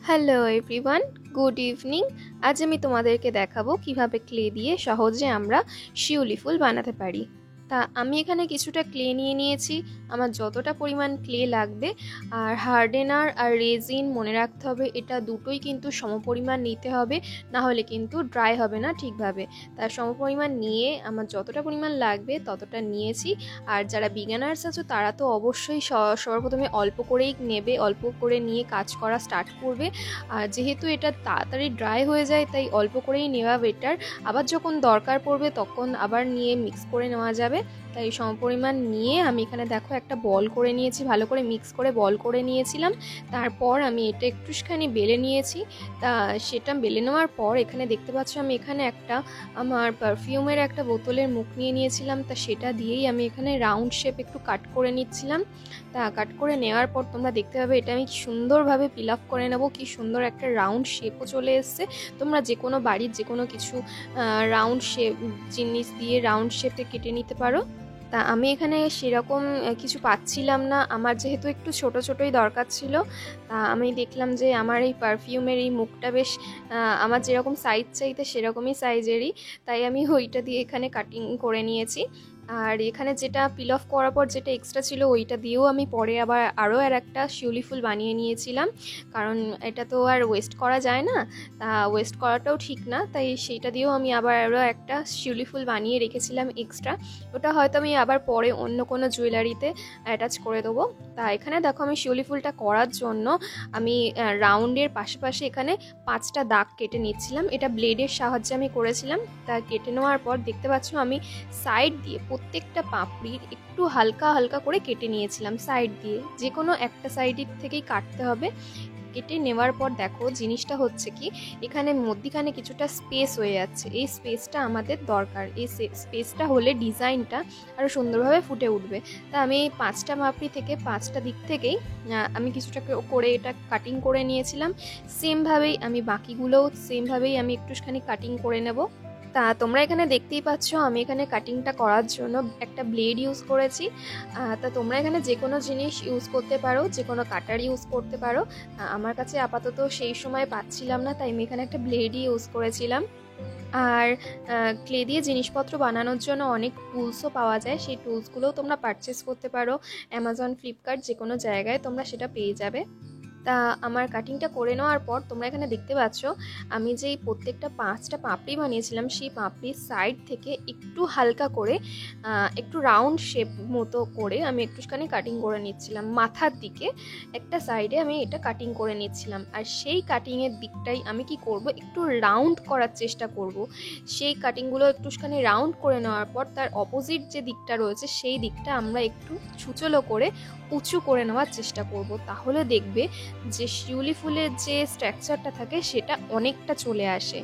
Hello everyone, good evening. আজ আমি তোমাদেরকে দেখাবো কিভাবে ক্লে দিয়ে সহজে আমরা শিউলি ফুল বানাতে পারি। তা আমি এখানে কিছুটা ক্লে নিয়ে নিয়েছি, আমার যতটা পরিমাণ ক্লে লাগবে। আর হার্ডেনার আর রেজিন মনে রাখতে হবে, এটা দুটোই কিন্তু সমপরিমাণ নিতে হবে, না হলে কিন্তু ড্রাই হবে না ঠিকভাবে। তার সমপরিমাণ নিয়ে আমার যতটা পরিমাণ লাগবে ততটা নিয়েছি। আর যারা বিগিনার্স আছো তারা তো অবশ্যই সবার প্রথমে অল্প করেই নেবে, অল্প করে নিয়ে কাজ করা স্টার্ট করবে। আর যেহেতু এটা তাড়াতাড়ি ড্রাই হয়ে যায় তাই অল্প করেই নেওয়া বেটার। আবার যখন দরকার পড়বে তখন আবার নিয়ে মিক্স করে নেওয়া যাবে। তাই সমপরিমাণ নিয়ে আমি এখানে দেখো একটা বল করে নিয়েছি, ভালো করে মিক্স করে বল করে নিয়েছিলাম। তারপর আমি এটা একটুখানি বেলে নিয়েছি। তা সেটা বেলে নেওয়ার পর এখানে দেখতে পাচ্ছ আমি এখানে একটা আমার পারফিউমের একটা বোতলের মুখ নিয়ে নিয়েছিলাম। তা সেটা দিয়েই আমি এখানে রাউন্ড শেপ একটু কাট করে নিচ্ছিলাম। তা কাট করে নেওয়ার পর তোমরা দেখতে পাবে এটা আমি সুন্দরভাবে পিল আপ করে নেবো। কি সুন্দর একটা রাউন্ড শেপও চলে এসছে। তোমরা যে কোনো বাড়ির যে কোনো কিছু রাউন্ড শেপ জিনিস দিয়ে রাউন্ড শেপে কেটে নিতে পারো। তা আমি এখানে সেরকম কিছু পাচ্ছিলাম না, আমার যেহেতু একটু ছোট ছোটই দরকার ছিল। তা আমি দেখলাম যে আমার এই পারফিউমের এই মুখটা বেশ আমার যেরকম সাইজ চাইতে সেরকমই সাইজেরই, তাই আমি ওইটা দিয়ে এখানে কাটিং করে নিয়েছি। আর এখানে যেটা পিল অফ করার পর যেটা এক্সট্রা ছিল ওইটা দিয়েও আমি পরে আবার আরও একটা শিউলি ফুল বানিয়ে নিয়েছিলাম, কারণ এটা তো আর ওয়েস্ট করা যায় না, তা ওয়েস্ট করাটাও ঠিক না। তাই সেইটা দিয়েও আমি আবার আরও একটা শিউলি ফুল বানিয়ে রেখেছিলাম এক্সট্রা। ওটা হয়তো আমি আবার পরে অন্য কোনো জুয়েলারিতে অ্যাটাচ করে দেবো। তা এখানে দেখো আমি শিউলি ফুলটা করার জন্য আমি রাউন্ডের পাশে এখানে 5টা দাগ কেটে নিচ্ছিলাম। এটা ব্লেডের সাহায্যে আমি করেছিলাম। তা কেটে নেওয়ার পর দেখতে পাচ্ছ আমি সাইড দিয়ে প্রত্যেকটা পাপড়ির একটু হালকা হালকা করে কেটে নিয়েছিলাম। সাইড দিয়ে যে কোনো একটা সাইডের থেকেই কাটতে হবে। কেটে নেওয়ার পর দেখো জিনিসটা হচ্ছে কি, এখানে মধ্যিখানে কিছুটা স্পেস হয়ে যাচ্ছে, এই স্পেসটা আমাদের দরকার। এই স্পেসটা হলে ডিজাইনটা আরও সুন্দরভাবে ফুটে উঠবে। তা আমি 5টা পাপড়ি থেকে 5টা দিক থেকেই আমি কিছুটা করে এটা কাটিং করে নিয়েছিলাম। সেমভাবেই আমি বাকিগুলোও সেমভাবেই আমি একটুখানি কাটিং করে নেব। তা তোমরা এখানে দেখতেই পাচ্ছ আমি এখানে কাটিংটা করার জন্য একটা ব্লেড ইউজ করেছি। তা তোমরা এখানে যে কোনো জিনিস ইউজ করতে পারো, যে কোনো কাটার ইউজ করতে পারো। আমার কাছে আপাতত সেই সময় পাচ্ছিলাম না, তাই আমি এখানে একটা ব্লেডই ইউজ করেছিলাম। আর ক্লে দিয়ে জিনিসপত্র বানানোর জন্য অনেক টুলসও পাওয়া যায়, সেই টুলসগুলোও তোমরা পারচেস করতে পারো। অ্যামাজন, ফ্লিপকার্ট যে কোনো জায়গায় তোমরা সেটা পেয়ে যাবে। তা আমার কাটিংটা করে নেওয়ার পর তোমরা এখানে দেখতে পাচ্ছ আমি যেই প্রত্যেকটা 5টা পাপড়ি বানিয়েছিলাম সেই পাপড়ির সাইড থেকে একটু হালকা করে একটু রাউন্ড শেপ মতো করে আমি একটুখানি কাটিং করে নিচ্ছিলাম। মাথার দিকে একটা সাইডে আমি এটা কাটিং করে নিচ্ছিলাম। আর সেই কাটিংয়ের দিকটাই আমি কি করব, একটু রাউন্ড করার চেষ্টা করব। সেই কাটিংগুলো একটুখানি রাউন্ড করে নেওয়ার পর তার অপোজিট যে দিকটা রয়েছে সেই দিকটা আমরা একটু ছুচলো করে উঁচু করে নেওয়ার চেষ্টা করব। তাহলে দেখবে যে শিউলি ফুলের যে স্ট্রাকচারটা থাকে সেটা অনেকটা চলে আসে।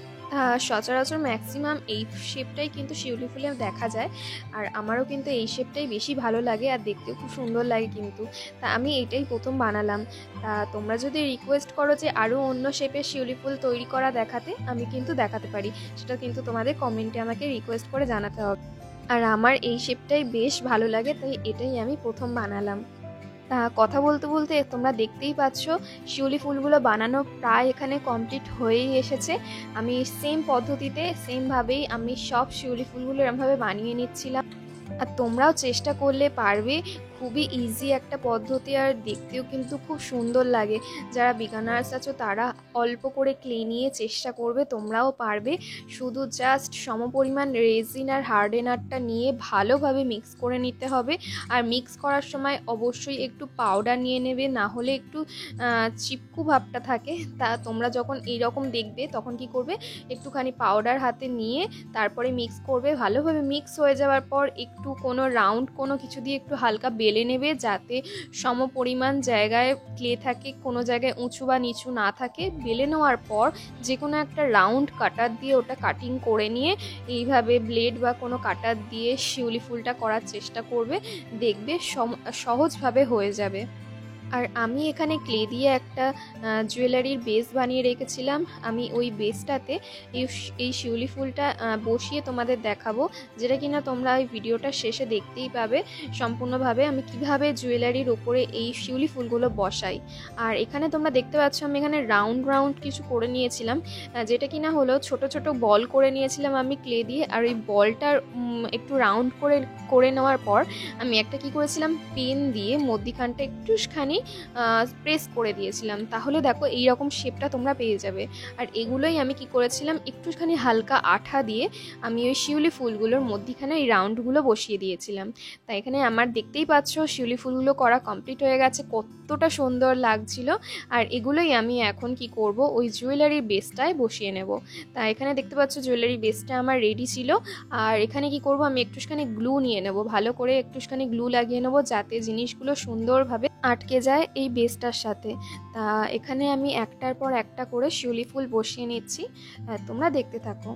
সচরাচর ম্যাক্সিমাম এই শেপটাই কিন্তু শিউলি ফুলে দেখা যায়। আর আমারও কিন্তু এই শেপটাই বেশি ভালো লাগে আর দেখতেও খুব সুন্দর লাগে কিন্তু। তা আমি এটাই প্রথম বানালাম। তা তোমরা যদি রিকোয়েস্ট করো যে আরও অন্য শেপের শিউলি ফুল তৈরি করা দেখাতে, আমি কিন্তু দেখাতে পারি। সেটা কিন্তু তোমাদের কমেন্টে আমাকে রিকোয়েস্ট করে জানাতে হবে। আর আমার এই শেপটাই বেশ ভালো লাগে, তাই এটাই আমি প্রথম বানালাম। তা কথা বলতে বলতে তোমরা দেখতেই পাচ্ছ শিউলি ফুলগুলো বানানো প্রায় এখানে কমপ্লিট হয়েই এসেছে। আমি সেম পদ্ধতিতে সেমভাবেই আমি সব শিউলি ফুলগুলো এরমভাবে বানিয়ে নিচ্ছিলাম। আর তোমরাও চেষ্টা করলে পারবে, খুবই ইজি একটা পদ্ধতি আর দেখতেও কিন্তু খুব সুন্দর লাগে। যারা বিগানার্স আছো তারা অল্প করে ক্লে নিয়ে চেষ্টা করবে, তোমরাও পারবে। শুধু জাস্ট সমপরিমাণ রেজিন আর হার্ডেনারটা নিয়ে ভালোভাবে মিক্স করে নিতে হবে। আর মিক্স করার সময় অবশ্যই একটু পাউডার নিয়ে নেবে, না হলে একটু চিপকু ভাবটা থাকে। তা তোমরা যখন এইরকম দেখবে তখন কি করবে, একটুখানি পাউডার হাতে নিয়ে তারপরে মিক্স করবে। ভালোভাবে মিক্স হয়ে যাওয়ার পর একটু কোনো রাউন্ড কোনো কিছু দিয়ে একটু হালকা বেলে নেবে, যাতে সম পরিমাণ জায়গায় ক্লে থাকে, কোনো জায়গায় উঁচু বা নিচু না থাকে। বেলে নেওয়ার পর যে কোনো একটা রাউন্ড কাটার দিয়ে ওটা কাটিং করে নিয়ে এইভাবে ব্লেড বা কোনো কাটার দিয়ে শিউলি ফুলটা করার চেষ্টা করবে, দেখবে সহজভাবে হয়ে যাবে। আর আমি এখানে ক্লে দিয়ে একটা জুয়েলারির বেস বানিয়ে রেখেছিলাম। আমি ওই বেসটাতে এই শিউলি ফুলটা বসিয়ে তোমাদের দেখাবো, যেটা কিনা তোমরা এই ভিডিওটা শেষে দেখতেই পাবে সম্পূর্ণভাবে আমি কিভাবে জুয়েলারির ওপরে এই শিউলি ফুলগুলো বসাই। আর এখানে তোমরা দেখতে পাচ্ছ আমি এখানে রাউন্ড রাউন্ড কিছু করে নিয়েছিলাম, যেটা কিনা হলো ছোট ছোট বল করে নিয়েছিলাম আমি ক্লে দিয়ে। আর ওই বলটার একটু রাউন্ড করে নেওয়ার পর আমি একটা কি করেছিলাম, পেন দিয়ে মধ্যিখানটা একটুখানি প্রেস করে দিয়েছিলাম, তাহলে দেখো এই রকম শেপটা তোমরা পেয়ে যাবে। আর এগুলোই আমি কি করেছিলাম, একটুখানি হালকা আঠা দিয়ে আমি ওই শিউলি ফুলগুলোর মধ্যিখানে এই রাউন্ডগুলো বসিয়ে দিয়েছিলাম। তাই এখানে আমার দেখতেই পাচ্ছ শিউলি ফুলগুলো করা কমপ্লিট হয়ে গেছে, কতটা সুন্দর লাগছিল। আর এগুলোই আমি এখন কি করব, ওই জুয়েলারির বেসটায় বসিয়ে নেব। তা এখানে দেখতে পাচ্ছ জুয়েলারি বেসটা আমার রেডি ছিল। আর এখানে কি করব, আমি একটুখানি গ্লু নিয়ে নেব, ভালো করে একটুখানি গ্লু লাগিয়ে নেব যাতে জিনিসগুলো সুন্দরভাবে আটকে যায় এই বেসটার সাথে। তা এখানে আমি একটার পর একটা করে শিউলি ফুল বসিয়ে নিচ্ছি, তোমরা দেখতে থাকো।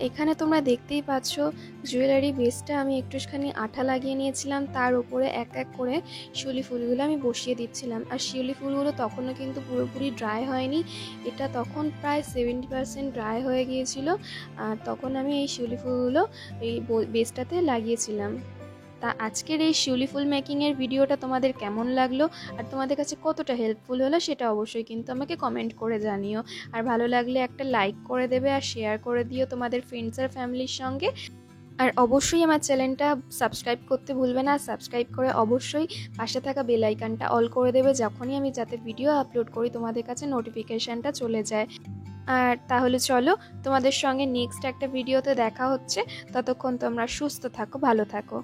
এখানে তোমরা দেখতেই পাচ্ছ জুয়েলারি বেসটা আমি একটুখানি আঠা লাগিয়ে নিয়েছিলাম, তার উপরে এক এক করে শিউলি ফুলগুলো আমি বসিয়ে দিচ্ছিলাম। আর শিউলি ফুলগুলো তখনও কিন্তু পুরোপুরি ড্রাই হয়নি, এটা তখন প্রায় 70% ড্রাই হয়ে গিয়েছিল। আর তখন আমি এই শিউলি ফুলগুলো এই বেসটাতে লাগিয়েছিলাম। তা আজকের এই শিউলি ফুল মেকিংয়ের ভিডিওটা তোমাদের কেমন লাগলো আর তোমাদের কাছে কতটা হেল্পফুল হলো সেটা অবশ্যই কিন্তু আমাকে কমেন্ট করে জানিও। আর ভালো লাগলে একটা লাইক করে দেবে আর শেয়ার করে দিও তোমাদের ফ্রেন্ডস আর ফ্যামিলির সঙ্গে। আর অবশ্যই আমার চ্যানেলটা সাবস্ক্রাইব করতে ভুলবে না, সাবস্ক্রাইব করে অবশ্যই পাশে থাকা বেল আইকনটা অল করে দেবে, যখনই আমি যাতে ভিডিও আপলোড করি তোমাদের কাছে নোটিফিকেশানটা চলে যায়। আর তাহলে চলো তোমাদের সঙ্গে নেক্সট একটা ভিডিওতে দেখা হচ্ছে, ততক্ষণ তোমরা সুস্থ থাকো, ভালো থাকো।